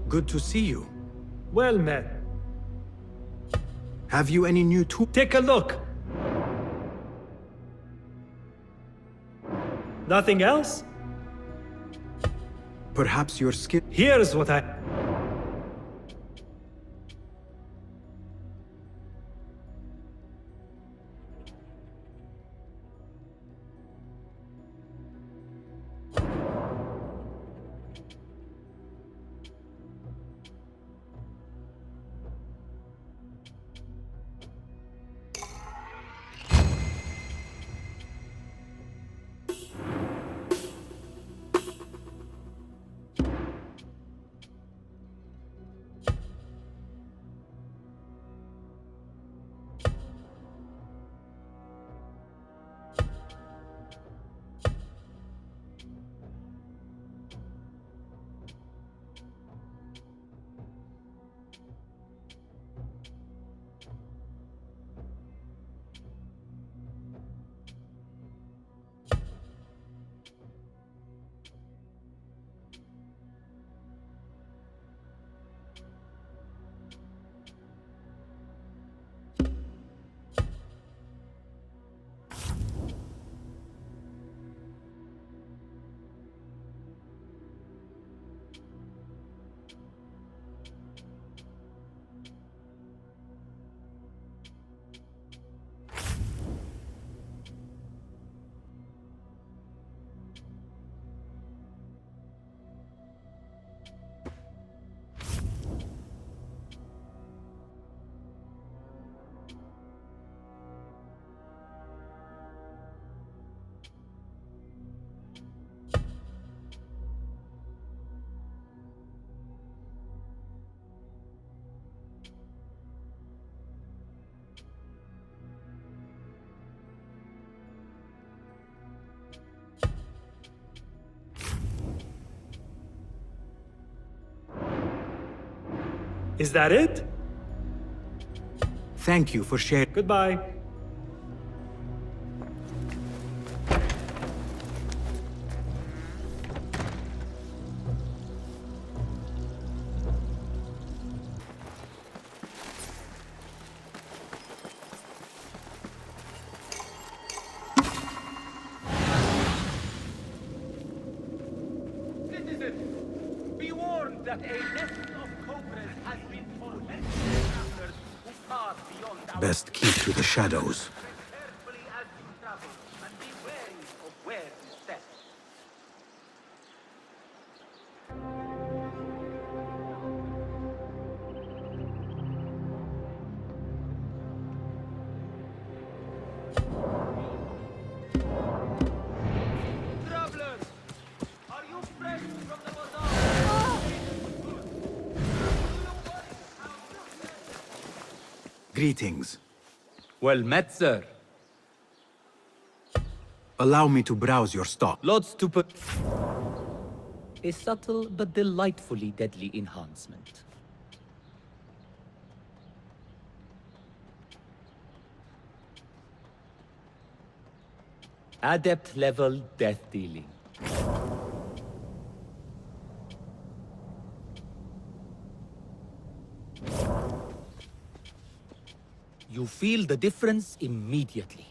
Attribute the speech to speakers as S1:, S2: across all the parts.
S1: Good to see you.
S2: Well met.
S1: Have you any new tools?
S2: Take a look. Nothing else?
S1: Perhaps your skill.
S2: Here's what I... Is that it?
S1: Thank you for sharing.
S2: Goodbye.
S3: Citizens, be warned that a nest of cobras has been formed. Travelers who pass beyond our
S1: Best keep to the shadows.
S3: carefully as you travel, and be wary of where you step.
S1: Greetings.
S4: Well met, sir.
S1: Allow me to browse your stock.
S4: Lots to put. A subtle but delightfully deadly enhancement. Adept level death dealing. You feel the difference immediately.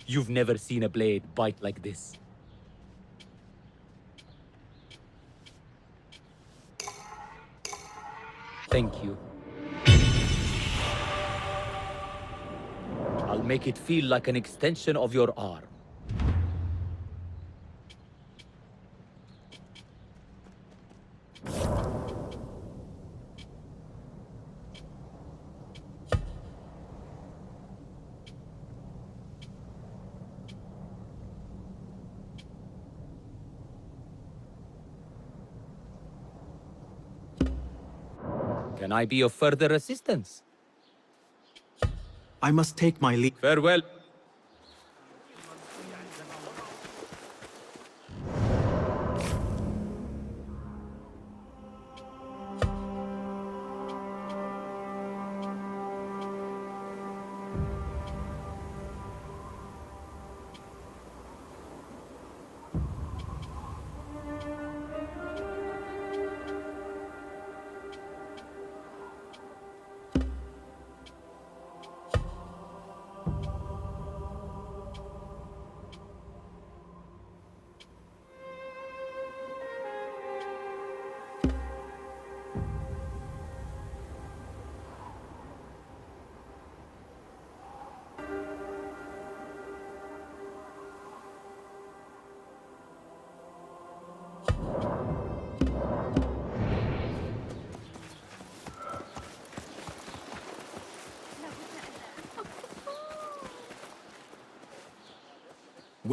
S4: You've never seen a blade bite like this. Thank you. I'll make it feel like an extension of your arm. Can I be of further assistance?
S1: I must take my leave.
S4: Farewell.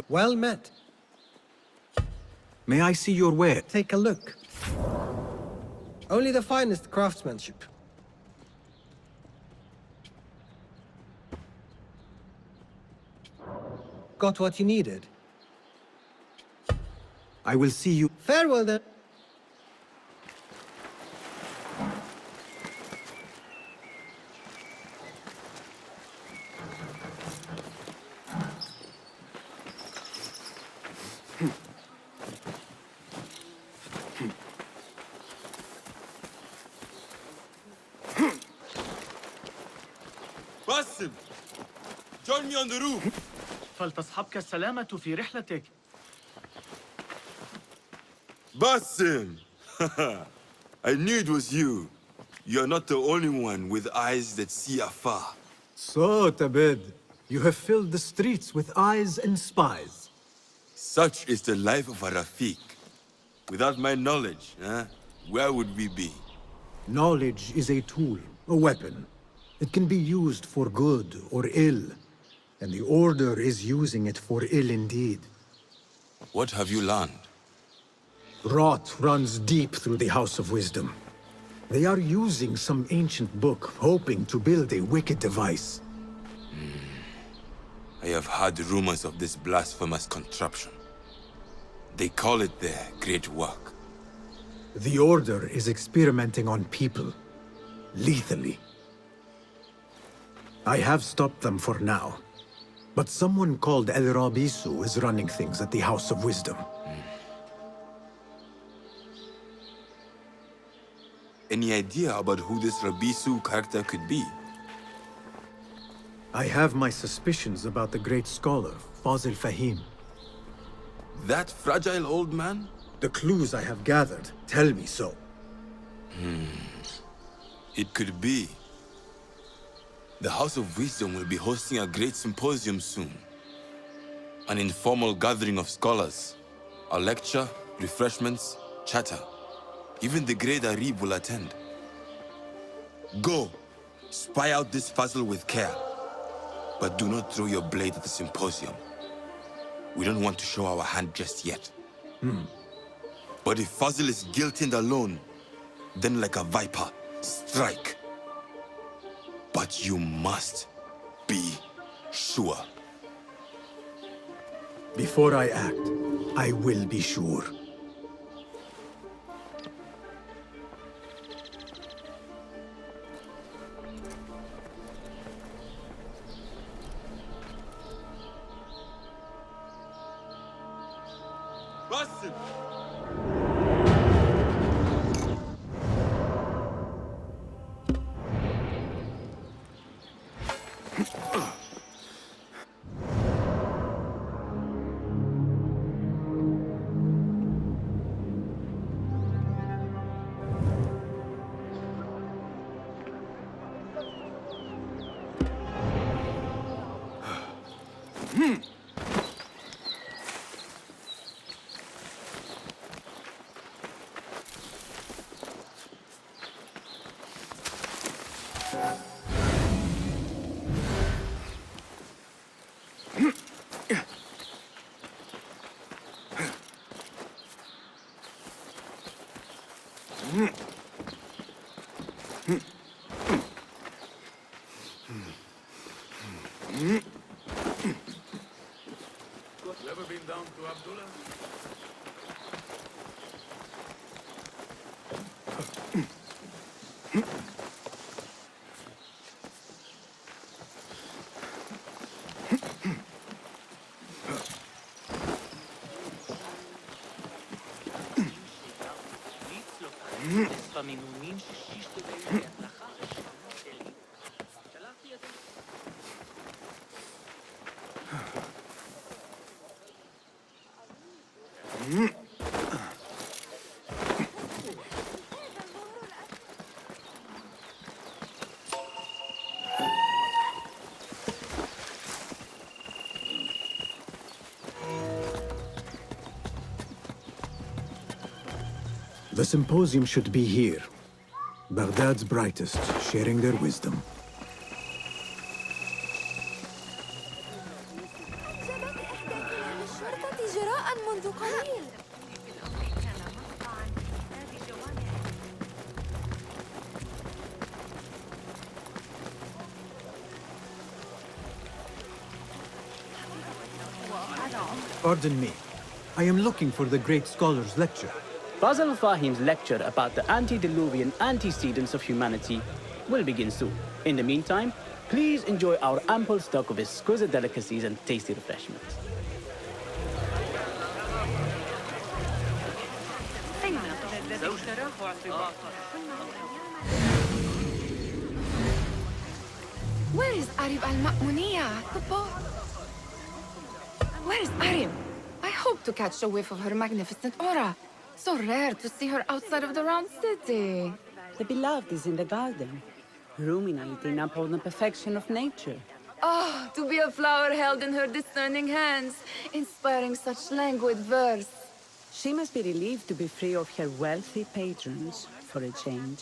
S5: Well met.
S1: May I see your ware?
S5: Take a look. Only the finest craftsmanship. Got what you needed?
S1: I will see you.
S5: Farewell then.
S6: Basim, join me on the roof.
S2: فلتصحبك السلامة في رحلتك.
S6: Basim! I knew it was you. You're not the only one with eyes that see afar.
S1: So, Tabid, you have filled the streets with eyes and spies.
S6: Such is the life of a Rafiq. Without my knowledge, where would we be?
S1: Knowledge is a tool, a weapon. It can be used for good or ill, and the Order is using it for ill indeed.
S6: What have you learned?
S1: Rot runs deep through the House of Wisdom. They are using some ancient book, hoping to build a wicked device.
S6: I have heard rumors of this blasphemous contraption. They call it their great work.
S1: The Order is experimenting on people, lethally. I have stopped them for now, but someone called El Rabisu is running things at the House of Wisdom.
S6: Any idea about who this Rabisu character could be?
S1: I have my suspicions about the great scholar, Fazil Fahim.
S6: That fragile old man?
S1: The clues I have gathered tell me so.
S6: It could be. The House of Wisdom will be hosting a great symposium soon. An informal gathering of scholars. A lecture, refreshments, chatter. Even the great Arib will attend. Go, spy out this puzzle with care. But do not throw your blade at the symposium. We don't want to show our hand just yet. But if Fazil is guilty and alone, then like a viper, strike. But But you must be sure.
S1: Before I act, I will be sure.
S6: Basim!
S1: The Symposium should be here. Baghdad's brightest, sharing their wisdom.
S7: جبت إحدى كلاب الشرطة جراء منذ قليل.
S1: Pardon me. I am looking for the great scholar's lecture.
S8: Basil Fahim's lecture about the antediluvian antecedents of humanity will begin soon. In the meantime, please enjoy our ample stock of exquisite delicacies and tasty refreshments.
S7: Where is Arib al-Ma'muniyya? Where is Arib? I hope to catch a whiff of her magnificent aura. So rare to see her outside of the round city.
S9: The beloved is in the garden, ruminating upon the perfection of nature.
S7: Oh, to be a flower held in her discerning hands, inspiring such languid verse.
S9: She must be relieved to be free of her wealthy patrons for a change.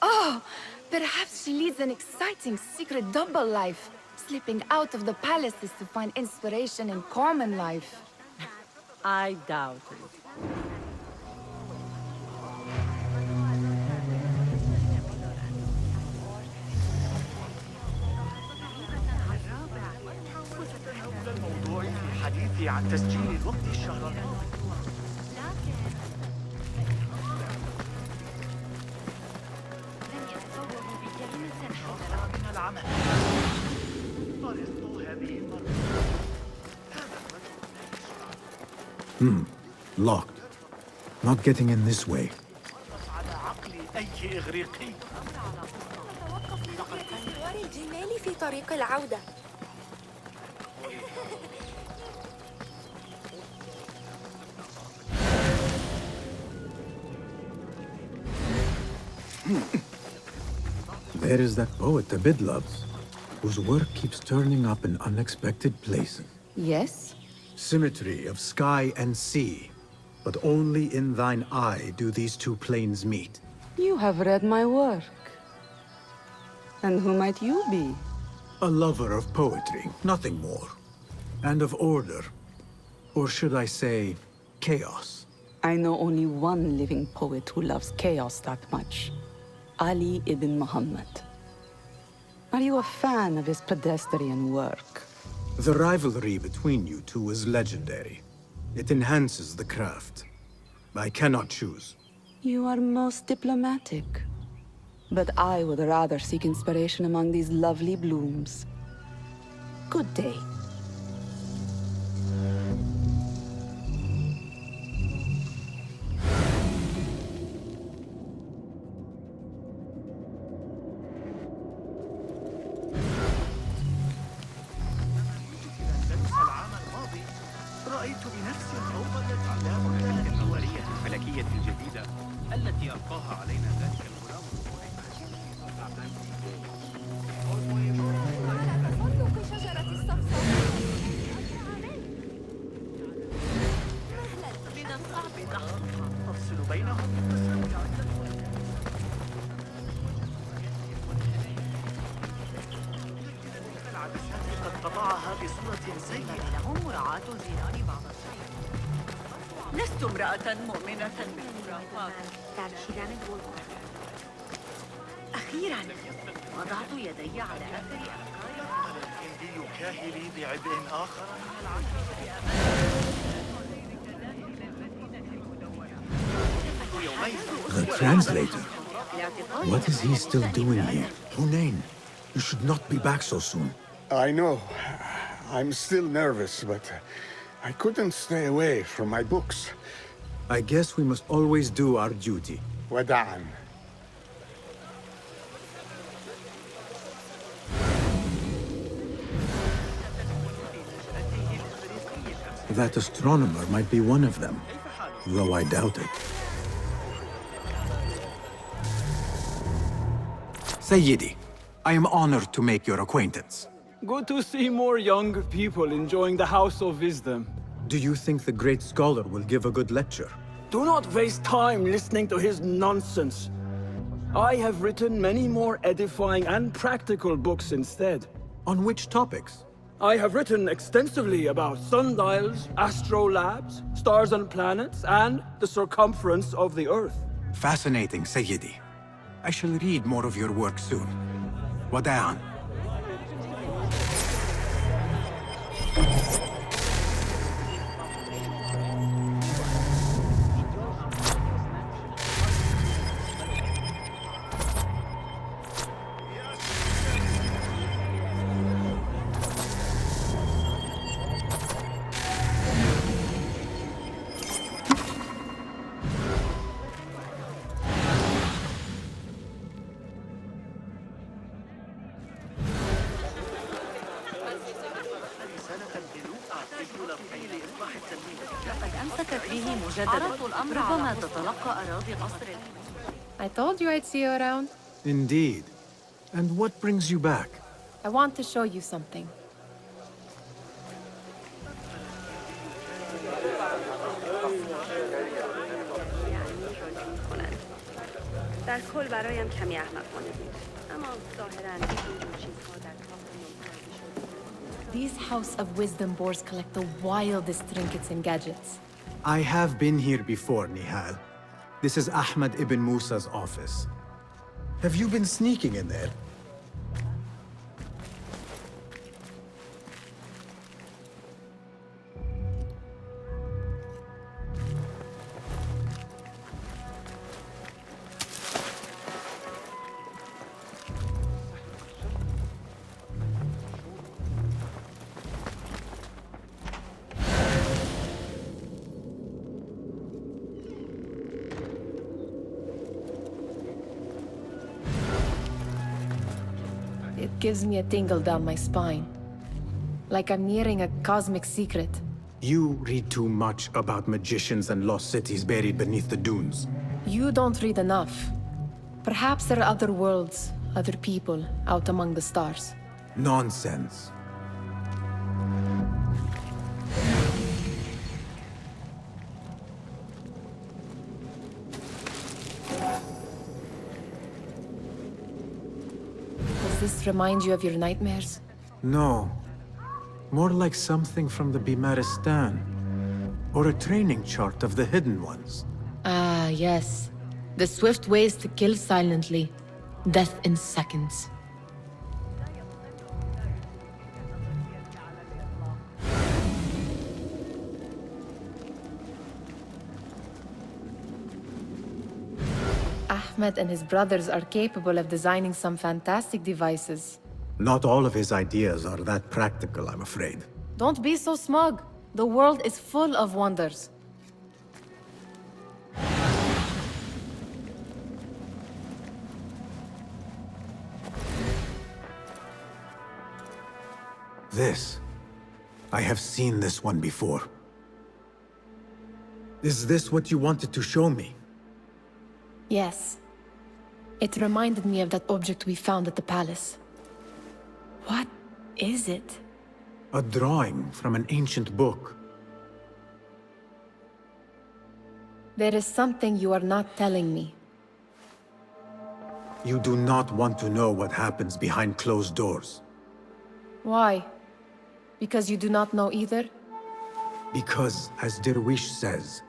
S7: Oh, perhaps she leads an exciting secret double life, slipping out of the palaces to find inspiration in common life.
S9: I doubt it.
S2: الموضوع في حديثي عن تسجيل الوقت الشهر الماضي. من العمل. طرقت هذه المرة.
S1: Locked. Not getting in this way.
S2: على عقلي أي إغريقي.
S7: سوار الجمال في طريق العودة.
S1: There is that poet Abid loves, whose work keeps turning up in unexpected places.
S7: Yes?
S1: Symmetry of sky and sea, but only in thine eye do these two planes meet.
S9: You have read my work. And who might you be?
S1: A lover of poetry, nothing more. And of order. Or should I say, chaos.
S9: I know only one living poet who loves chaos that much. Ali ibn Muhammad. Are you a fan of his pedestrian work?
S1: The rivalry between you two is legendary. It enhances the craft. I cannot choose.
S9: You are most diplomatic. But I would rather seek inspiration among these lovely blooms. Good day.
S2: رأيت بنفسي الفوضى التي لا بد النظرية الفلكية الجديدة التي ألقاها علينا ذلك الغلام أفصل بينهم قد طبعها بصورة سيئة
S10: لهم مراعاة الجيران بعض الشيء. لست امرأة مؤمنة بالخرافات. أخيراً وضعت يدي على آخر أفكاري.
S2: الهندي كاهلي بعبء آخر
S1: The translator? What is he still doing here? Hunain, you should not be back so soon.
S11: I know. I'm still nervous, but I couldn't stay away from my books.
S1: I guess we must always do our duty.
S11: وداعاً.
S1: That astronomer might be one of them, though I doubt it. Sayyidi, I am honored to make your acquaintance.
S12: Good to see more young people enjoying the House of Wisdom.
S1: Do you think the great scholar will give a good lecture?
S12: Do not waste time listening to his nonsense. I have written many more edifying and practical books instead.
S1: On which topics?
S12: I have written extensively about sundials, astrolabes, stars and planets, and the circumference of the Earth.
S1: Fascinating, Sayyidi. I shall read more of your work soon. Wada'an.
S7: I told you I'd see you around.
S1: Indeed. And what brings you back?
S7: I want to show you something.
S10: در کل برایم کمی احمقانه بود. اما ظاهراً این چیزها در کام ممتازی شد.
S7: These House of Wisdom boards collect the wildest trinkets and gadgets.
S1: I have been here before, Nihal. This is Ahmad ibn Musa's office. Have you been sneaking in there?
S7: It gives me a tingle down my spine. Like I'm nearing a cosmic secret.
S1: You read too much about magicians and lost cities buried beneath the dunes.
S7: You don't read enough. Perhaps there are other worlds, other people, out among the stars.
S1: Nonsense.
S7: Does this remind you of your nightmares?
S1: No. More like something from the Bimaristan. Or a training chart of the Hidden Ones.
S7: Ah, yes. The swift ways to kill silently. Death in seconds.
S13: Ahmed and his brothers are capable of designing some fantastic devices.
S1: Not all of his ideas are that practical, I'm afraid.
S13: Don't be so smug. The world is full of wonders.
S1: This. I have seen this one before. Is this what you wanted to show me?
S13: Yes. It reminded me of that object we found at the palace. What is it?
S1: A drawing from an ancient book.
S13: There is something you are not telling me.
S1: You do not want to know what happens behind closed doors.
S13: Why? Because you do not know either?
S1: Because, as Derwish says,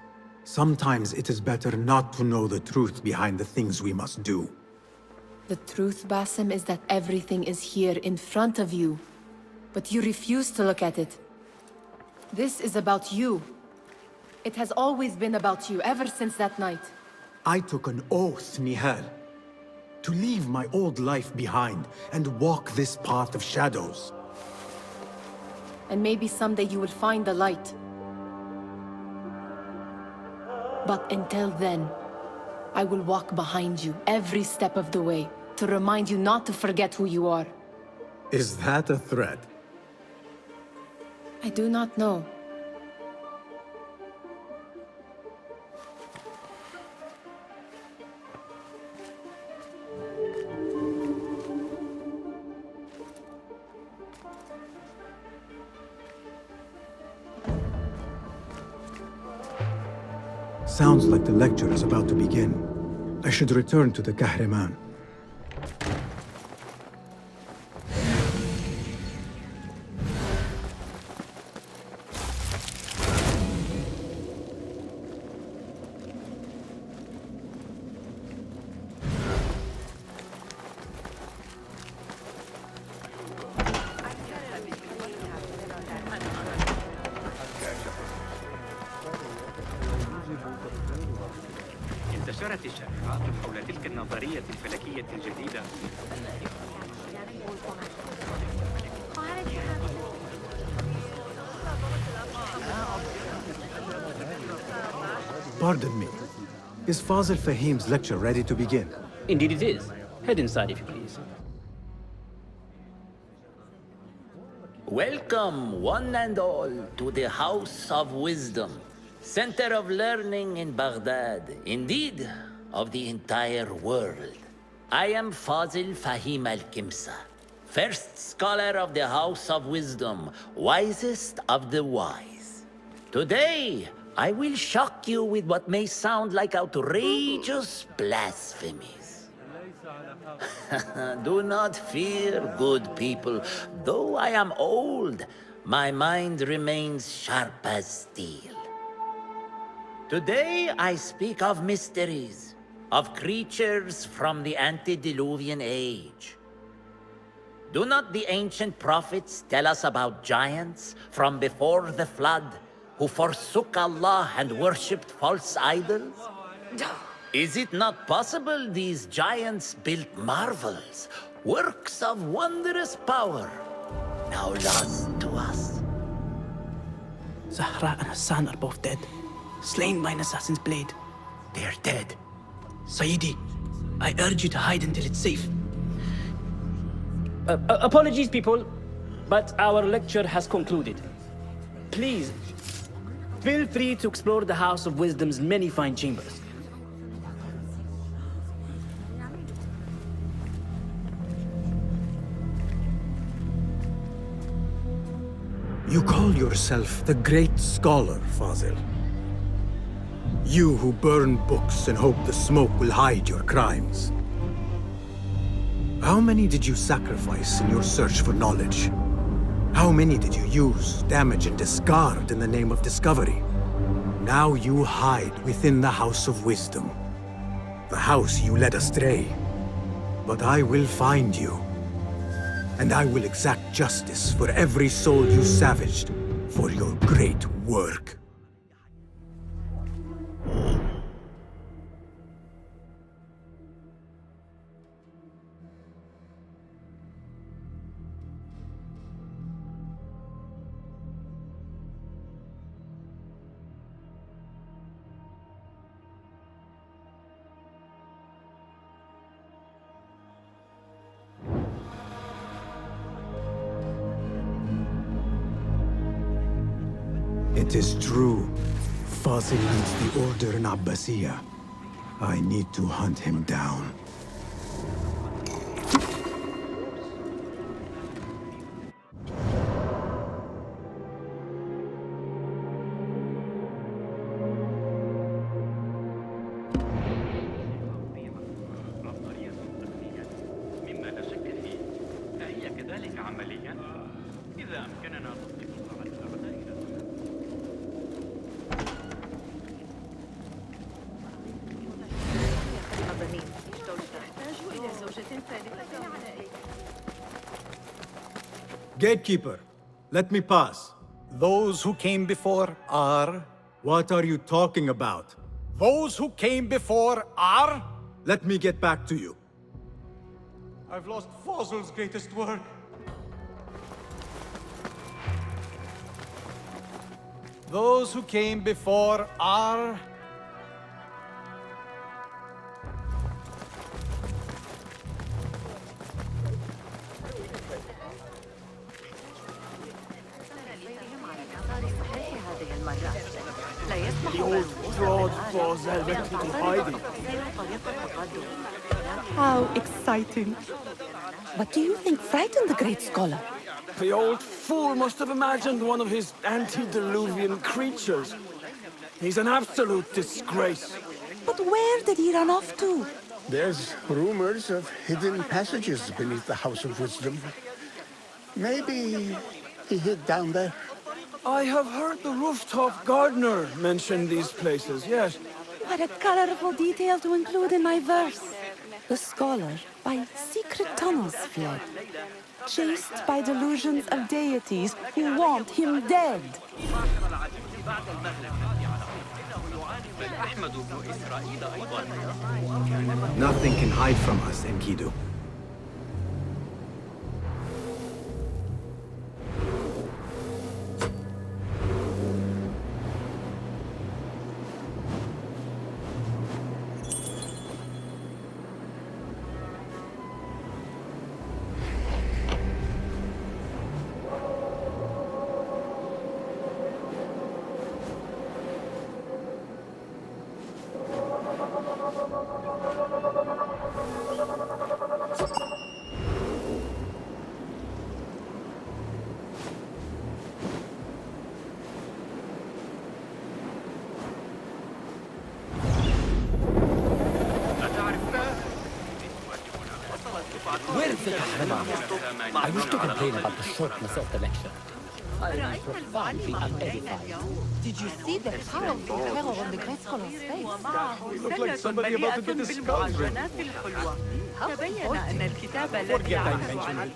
S1: sometimes it is better not to know the truth behind the things we must do.
S13: The truth, Basim, is that everything is here in front of you. But you refuse to look at it. This is about you. It has always been about you, ever since that night.
S1: I took an oath, Nihal, to leave my old life behind and walk this path of shadows.
S13: And maybe someday you will find the light. But until then, I will walk behind you every step of the way to remind you not to forget who you are.
S1: Is that a threat?
S13: I do not know.
S1: Sounds like the lecture is about to begin. I should return to the Kahraman.
S2: انتشرت الشائعات حول تلك النظرية الفلكية الجديدة.
S1: Pardon me. Is Fazil Fahim's lecture ready to begin?
S8: Indeed it is. Head inside if you please.
S14: Welcome, one and all, to the House of Wisdom, center of learning in Baghdad, indeed, of the entire world. I am Fazil Fahim al-Kimsa, first scholar of the House of Wisdom, wisest of the wise. Today, I will shock you with what may sound like outrageous blasphemies. Do not fear, good people. Though I am old, my mind remains sharp as steel. Today I speak of mysteries, of creatures from the antediluvian age. Do not the ancient prophets tell us about giants from before the flood who forsook Allah and worshipped false idols? Is it not possible these giants built marvels, works of wondrous power, now lost to us?
S8: Zahra and Hassan are both dead, slain by an assassin's blade.
S14: They're dead.
S8: Sayyidi, I urge you to hide until it's safe. Apologies, people, but our lecture has concluded. Please, feel free to explore the House of Wisdom's many fine chambers.
S1: You call yourself the great scholar, Fazil. You who burn books and hope the smoke will hide your crimes. How many did you sacrifice in your search for knowledge? How many did you use, damage, and discard in the name of discovery? Now you hide within the House of Wisdom. The house you led astray. But I will find you. And I will exact justice for every soul you savaged for your great work. It is true. Fasil leads the Order in Abbasiyah. I need to hunt him down.
S2: مما لا شك فيه أهي كذلك عمليا إذا أمكننا تطبيقها على أعدائنا.
S1: Gatekeeper, let me pass.
S15: Those who came before are...
S1: What are you talking about?
S15: Those who came before are...
S1: Let me get back to you.
S15: I've lost Fazl's greatest work. Those who came before are...
S12: The old fraud Fazel went into hiding.
S9: How exciting. What do you think frightened the great scholar?
S12: The old fool must have imagined one of his antediluvian creatures. He's an absolute disgrace.
S9: But where did he run off to?
S11: There's rumors of hidden passages beneath the House of Wisdom. Maybe he hid down there.
S12: I have heard the rooftop gardener mention these places, yes.
S9: What a colorful detail to include in my verse. The scholar by secret tunnels fled, chased by delusions of deities who want him dead.
S1: Nothing can hide from us, Enkidu.
S4: Where is it, I wish to complain about the shortness of the lecture. I am profoundly unedified.
S13: Did you see the powerful terror on the great scholar's face?
S15: He looked like somebody about to get discovered.
S10: تبين أن الكتاب الذي
S15: Forget I mentioned it.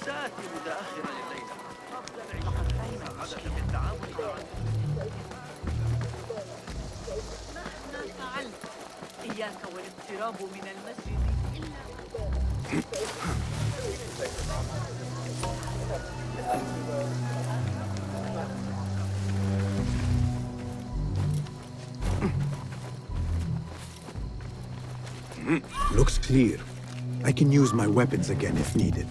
S2: سآتي متأخرا الليلة قبل العشاء عادة بالتعاون مع
S10: مهما فعلت إياك والاقتراب من المسجد
S1: Looks clear. I can use my weapons again if needed.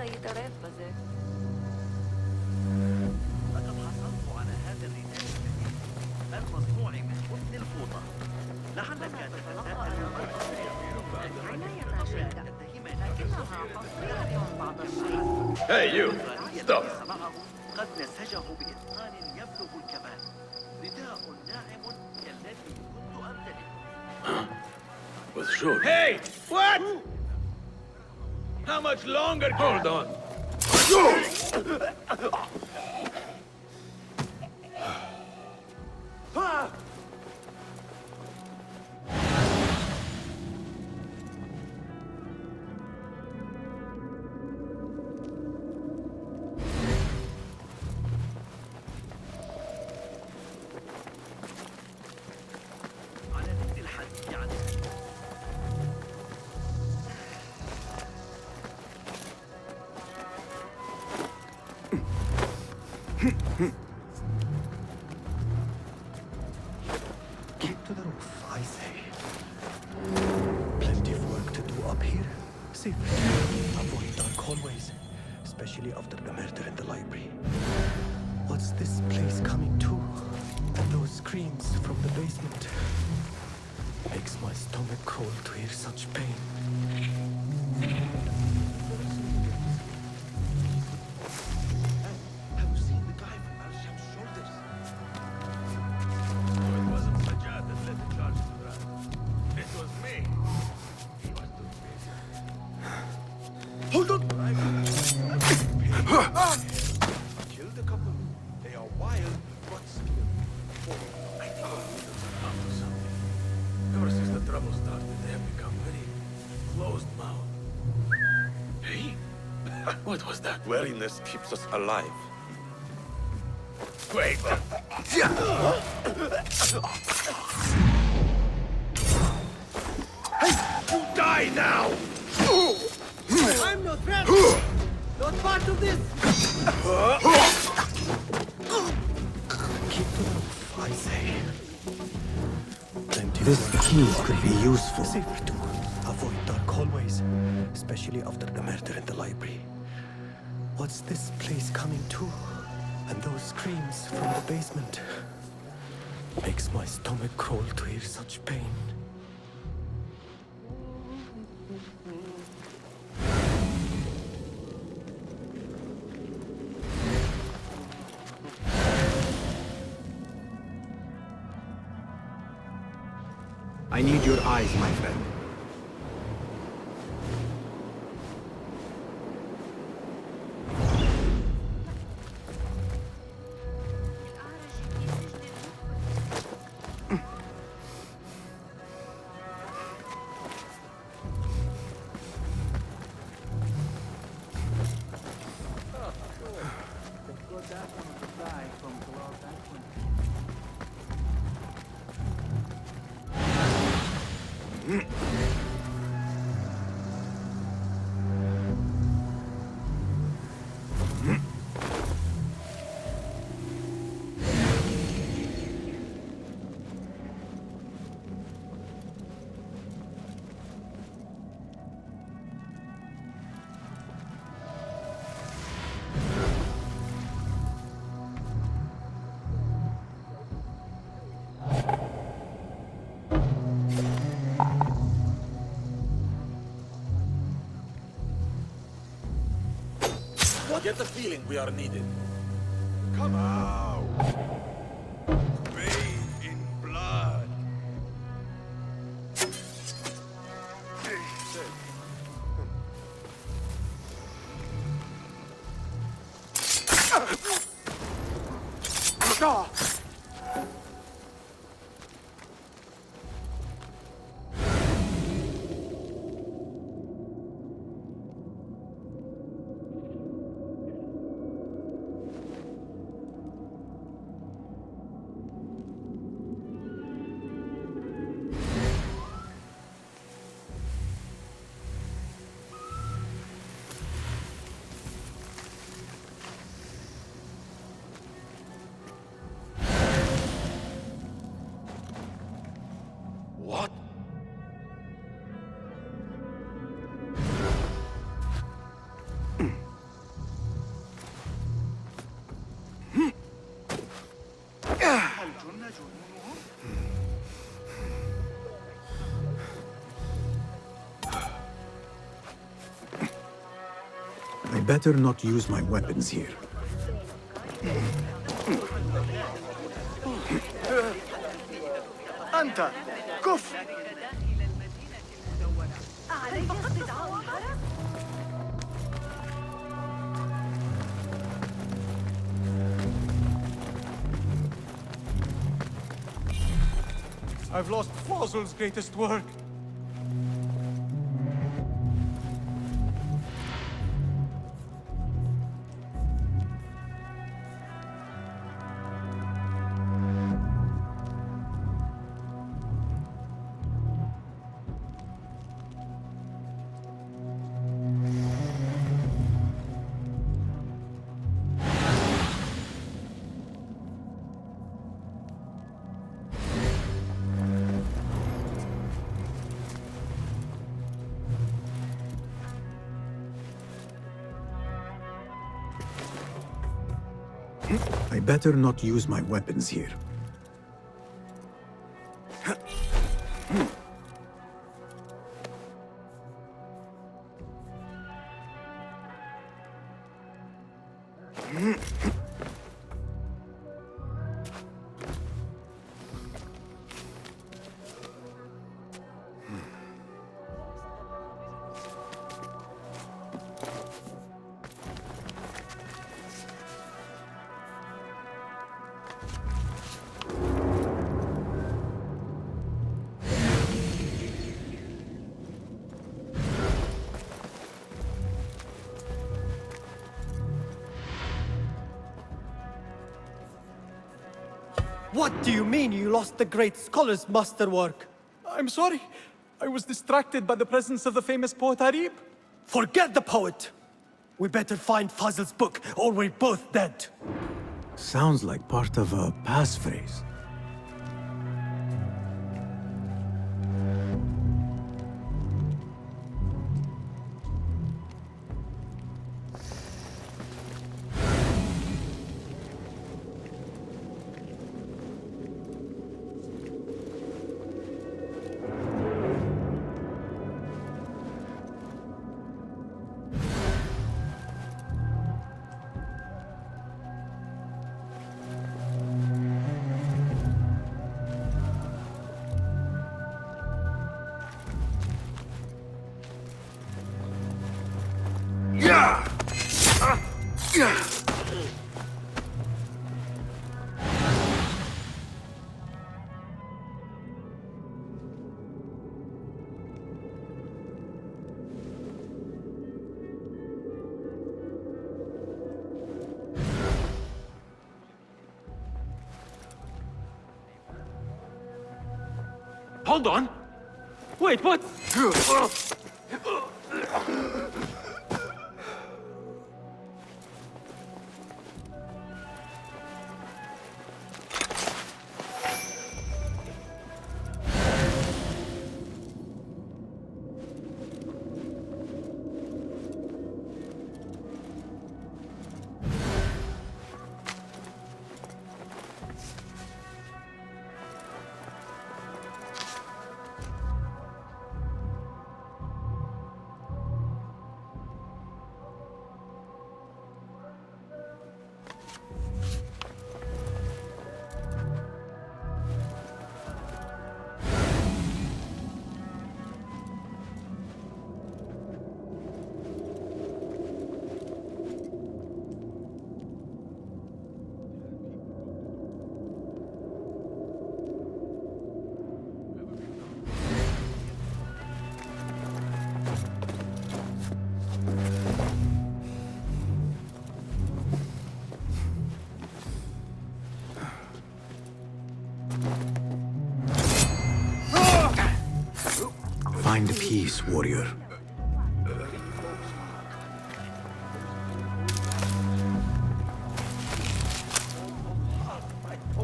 S10: يتعرف بزي.
S2: لقد حصلت على هذا الرداء الجديد المصنوع من قطن الفوطة. لعلك تتساءل
S16: Hey, you! Stop!
S2: قد نسجه بإتقان يبلغ الكمال. رداء ناعم كالذي كنت أمتلكه.
S16: Was sure.
S12: Hey! What? How much longer?
S16: Hold on.
S2: على ذكر الحديث عن
S17: Keep to the roof, I say. Plenty of work to do up here. Safely. Avoid dark hallways, especially after the murder in the library. What's this place coming to? And those screams from the basement. Makes my stomach crawl to hear such pain.
S2: Have you seen the guy from Al-Sham's shoulders?
S16: No, it wasn't Sajjad that led the charge to that. It was me. He was too busy.
S2: Hold on! Killed a couple. They are wild, but skilled. I think I'll leave them up to something.
S16: Ever since the trouble started, they have become very closed-mouthed. Hey? What was that?
S6: Wariness keeps us alive.
S16: Wait!
S12: You die now!
S5: I'm no threat! Not part of this!
S17: Keep to the roof, I say. Plenty
S1: This
S17: of work
S1: key
S17: to do up
S1: could be
S17: here.
S1: useful.
S17: Safer too. Avoid dark hallways, especially after the murder in the library. What's this place coming to? And those screams from the basement. Makes my stomach crawl to hear such pain.
S1: I need your eyes, my friend.
S6: Get the feeling we are needed.
S16: Come out! Bathe in blood.
S2: هل جن جنونهم؟
S1: I better not use my weapons here.
S2: أنت كف!
S15: I've lost Fossil's greatest work.
S1: I better not use my weapons here.
S5: What do you mean you lost the great scholar's masterwork?
S15: I'm sorry. I was distracted by the presence of the famous poet Harib.
S5: Forget the poet! We better find Fazl's book, or we're both dead.
S1: Sounds like part of a passphrase.
S2: Hold on! Wait, what?
S1: Find peace, warrior.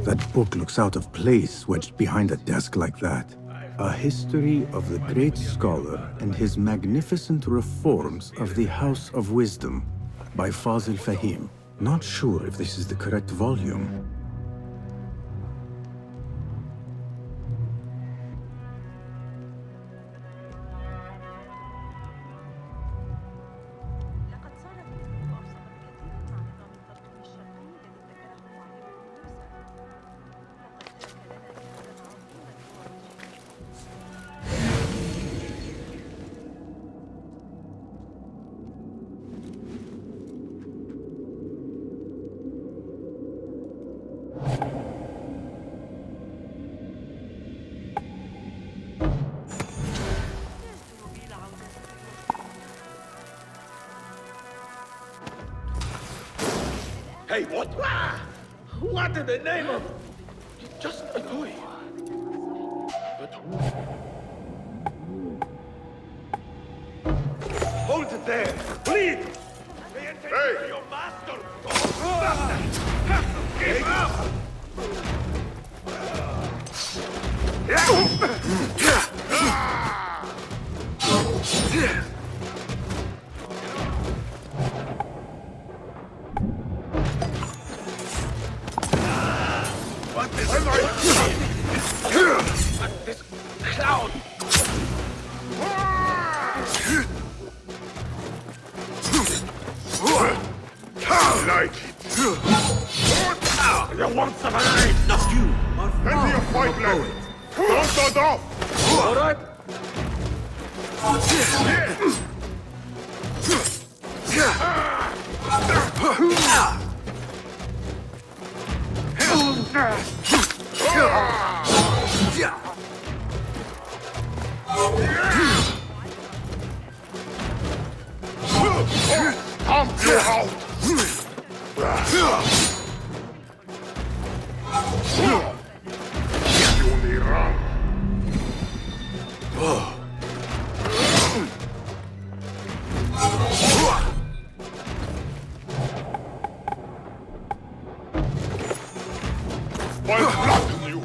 S1: That book looks out of place wedged behind a desk like that. A history of the great scholar and his magnificent reforms of the House of Wisdom by Fazil Fahim. Not sure if this is the correct volume.
S16: Hey, what? What in the name of... Just a toy. But who? Hold it there, please! Hey! Your master! Give up! What is this clown? Like it. You want some knife?
S1: Not you.
S16: Plenty of fight left. Don't start off. All right. Stomp you out! You only run. I'll flatten you.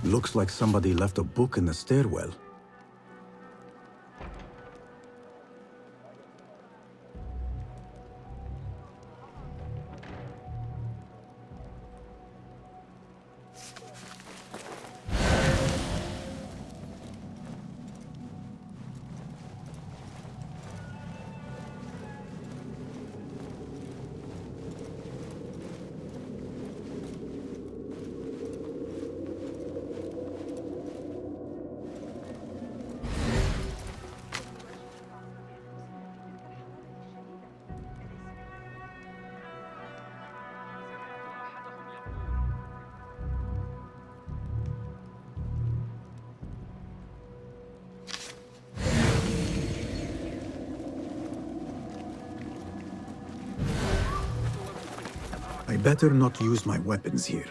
S1: Looks like somebody left a book in the stairwell. I better not use my weapons here.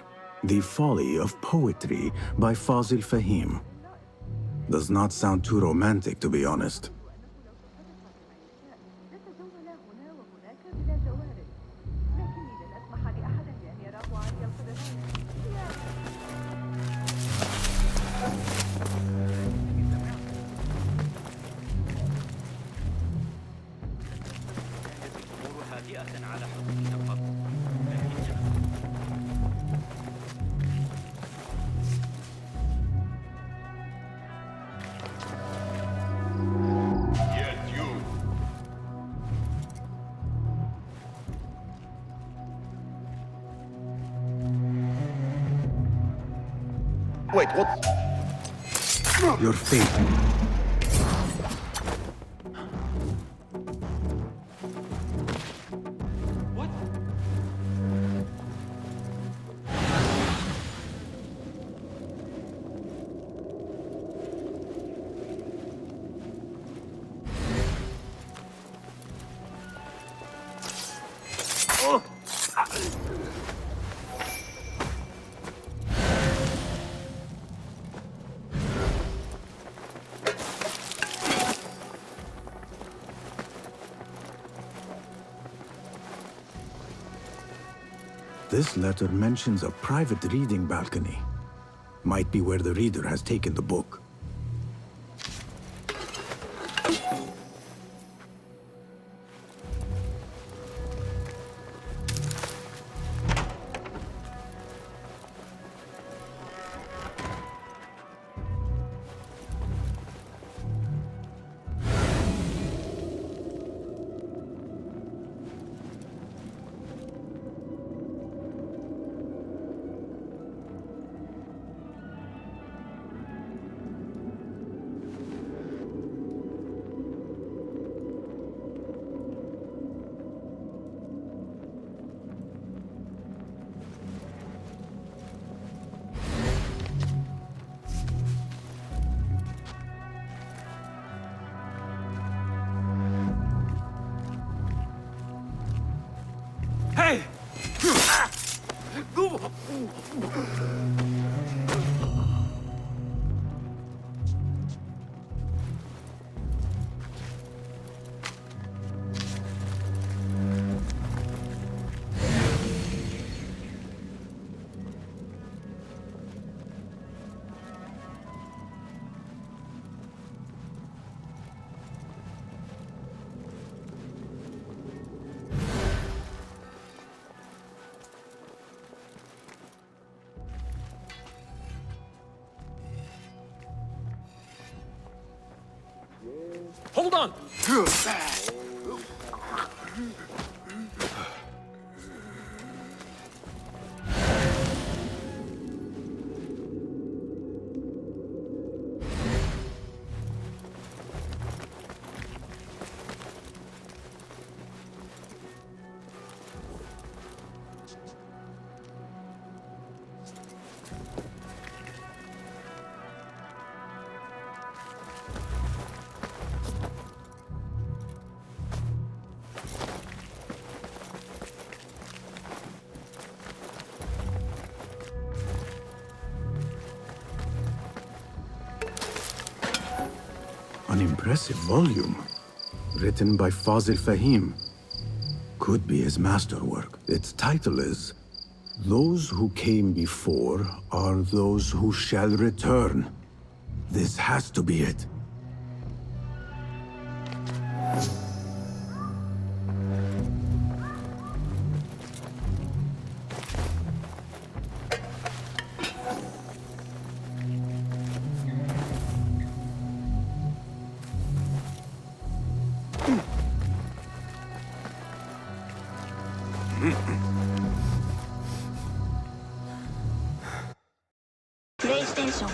S1: The Folly of Poetry by Fazil Fahim. Does not sound too romantic, to be honest.
S16: Wait, what?
S1: Your fate. This letter mentions a private reading balcony. Might be where the reader has taken the book.
S12: Hold on!
S1: An impressive volume, written by Fazil Fahim. Could be his masterwork. Its title is, "Those who came before are those who shall return." This has to be it.
S18: PlayStation